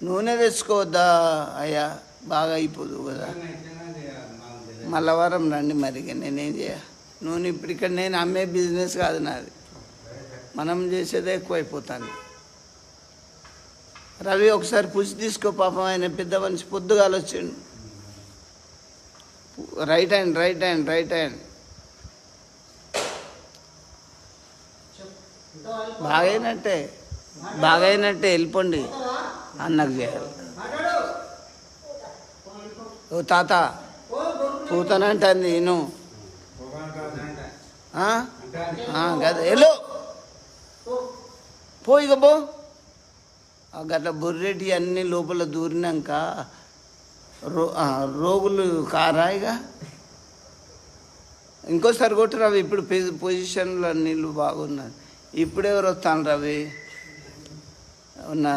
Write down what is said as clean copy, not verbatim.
నూనె తెచ్చుకోవద్దా అయ్యా, బాగా అయిపోదు కదా. మళ్ళా వారం రండి మరి, నేనేం చేయ. నూనె ఇప్పుడు ఇక్కడ నేను అమ్మే బిజినెస్ కాదు నాది, మనం చేసేదే ఎక్కువైపోతుంది. రవి ఒకసారి పుష్ తీసుకో, పాపం ఆయన పెద్ద మనిషి పొద్దుగాలు వచ్చిండు. Right hand right hand right hand. బాగైనట్టే బాగైనట్టే, వెళ్ళిపోండి అన్నకు చేయాలి. ఓ తాత పోతానంటుంది నేను కదా, వెళ్ళు పో, ఇక పో. గట్ల బొర్రెటి అన్నీ లోపల దూరినాక రోగులు కారా ఇక. ఇంకోసారి కొట్టు రవి, ఇప్పుడు పొజిషన్లో నీళ్ళు బాగున్నది. ఇప్పుడెవరు వస్తాను రవి ఉన్న